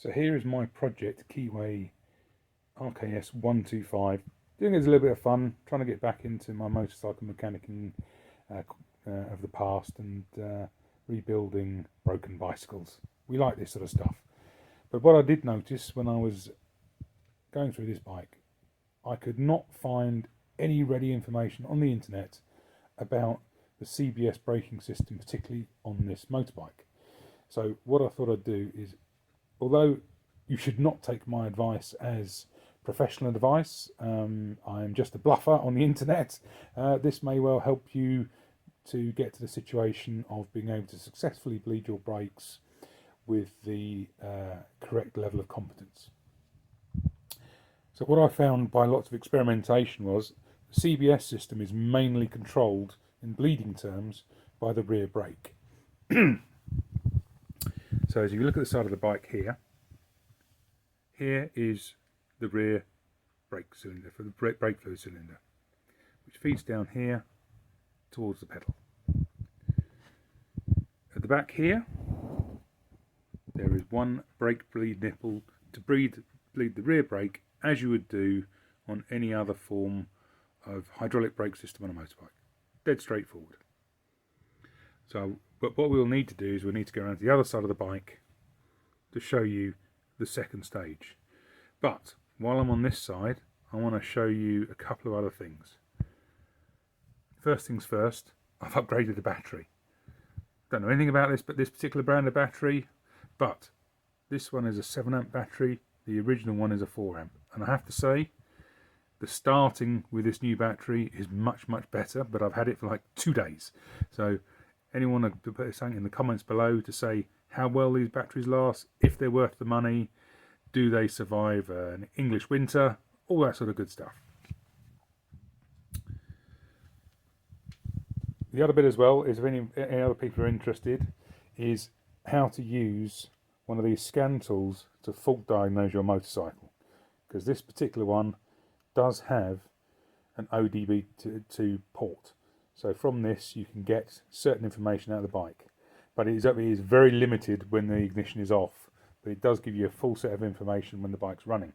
So here is my project, Keeway RKS125. Doing it as a little bit of fun, trying to get back into my motorcycle mechanicking of the past and rebuilding broken bicycles. We like this sort of stuff. But what I did notice when I was going through this bike, I could not find any ready information on the internet about the CBS braking system, particularly on this motorbike. So what I thought I'd do is, although you should not take my advice as professional advice, I'm just a bluffer on the internet, this may well help you to get to the situation of being able to successfully bleed your brakes with the correct level of competence. So what I found by lots of experimentation was the CBS system is mainly controlled in bleeding terms by the rear brake. So as you look at the side of the bike here, here is the rear brake cylinder, for the brake fluid cylinder, which feeds down here towards the pedal. At the back here, there is one brake bleed nipple to bleed the rear brake, as you would do on any other form of hydraulic brake system on a motorbike. Dead straightforward. So, but what we'll need to do is we'll need to go around to the other side of the bike to show you the second stage. But while I'm on this side, I want to show you a couple of other things. First things first, I've upgraded the battery. Don't know anything about this, but this particular brand of battery, but this one is a 7 amp battery, the original one is a 4 amp. And I have to say, the starting with this new battery is much better, but I've had it for like 2 days. So anyone to put something in the comments below to say how well these batteries last, if they're worth the money, do they survive an English winter, all that sort of good stuff. The other bit as well is, if any other people are interested, is how to use one of these scan tools to fault diagnose your motorcycle, because this particular one does have an ODB2 port. So from this you can get certain information out of the bike, but it is very limited when the ignition is off, but it does give you a full set of information when the bike's running.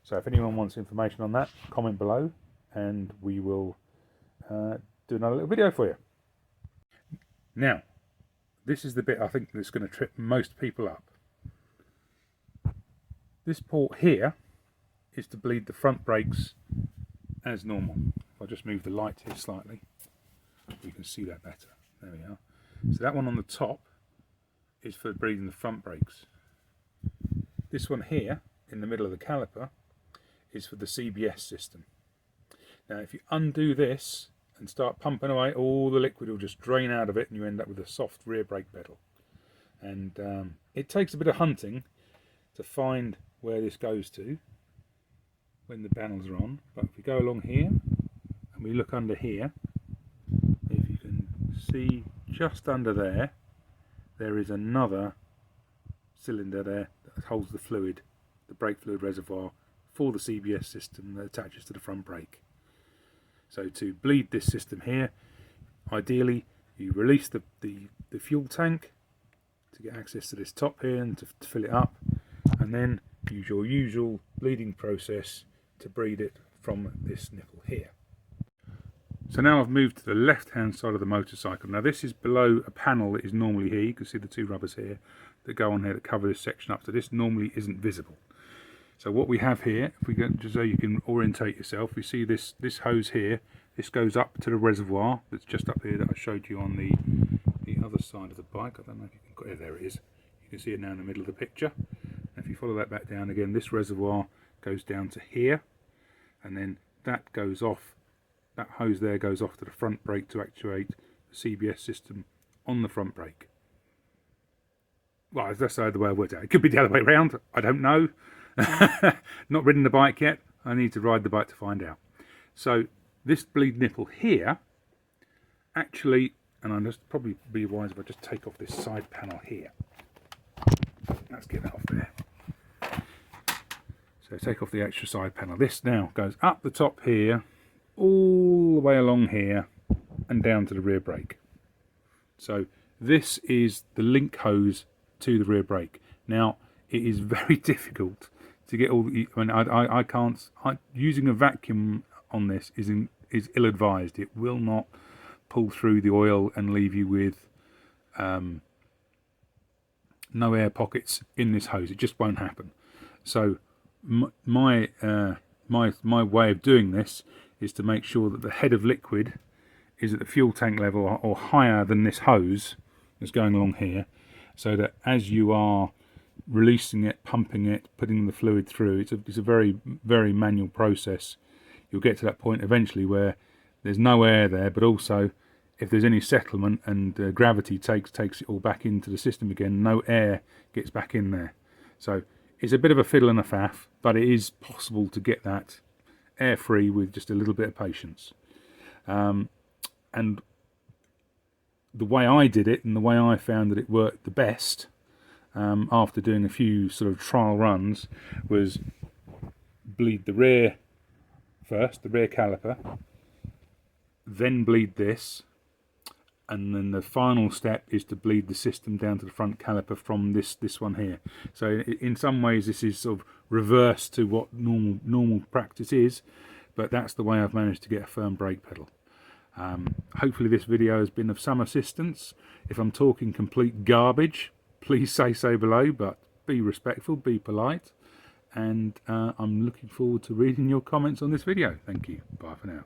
So if anyone wants information on that, comment below and we will do another little video for you. Now, this is the bit I think that's going to trip most people up. This port here is to bleed the front brakes as normal. If I just move the light here slightly, you can see that better. There we are. So that one on the top is for bleeding the front brakes. This one here in the middle of the caliper is for the CBS system. Now if you undo this and start pumping away, all the liquid will just drain out of it and you end up with a soft rear brake pedal. And it takes a bit of hunting to find where this goes to when the panels are on, but if we go along here and we look under here, if you can see just under there, there is another cylinder there that holds the fluid, the brake fluid reservoir for the CBS system that attaches to the front brake. So to bleed this system here, ideally you release the fuel tank to get access to this top here and to fill it up, and then use your usual bleeding process to bleed it from this nipple here. So now I've moved to the left hand side of the motorcycle. Now this is below a panel that is normally here. You can see the two rubbers here that go on here that cover this section up, so this normally isn't visible. So what we have here, if we go just so you can orientate yourself, we see this hose here. This goes up to the reservoir that's just up here that I showed you on the other side of the bike. I don't know if you can, there it is. You can see it now in the middle of the picture. And if you follow that back down again, this reservoir goes down to here, and then that goes off. That hose there goes off to the front brake to actuate the CBS system on the front brake. Well, that's the way I worked out. It could be the other way around. I don't know. Not ridden the bike yet. I need to ride the bike to find out. So this bleed nipple here, actually, and I'll just probably be wise if I just take off this side panel here. Let's get that off there. So take off the extra side panel. This now goes up the top here, all the way along here and down to the rear brake. So this is the link hose to the rear brake. Now it is very difficult to get all the, I mean, I can't, using a vacuum on this is ill-advised. It will not pull through the oil and leave you with no air pockets in this hose. It just won't happen. So my way of doing this is to make sure that the head of liquid is at the fuel tank level or higher than this hose that's going along here, so that as you are releasing it, pumping it, putting the fluid through, it's a very, very manual process. You'll get to that point eventually where there's no air there, but also if there's any settlement and gravity takes it all back into the system again, no air gets back in there. So it's a bit of a fiddle and a faff, but it is possible to get that air-free with just a little bit of patience. And the way I did it, and the way I found that it worked the best, after doing a few sort of trial runs, was bleed the rear first, the rear caliper, then bleed this, and then the final step is to bleed the system down to the front caliper from this one here. So in some ways this is sort of reverse to what normal practice is, but that's the way I've managed to get a firm brake pedal. Hopefully this video has been of some assistance. If I'm talking complete garbage, please say so below, but be respectful, be polite, and I'm looking forward to reading your comments on this video. Thank you. Bye for now.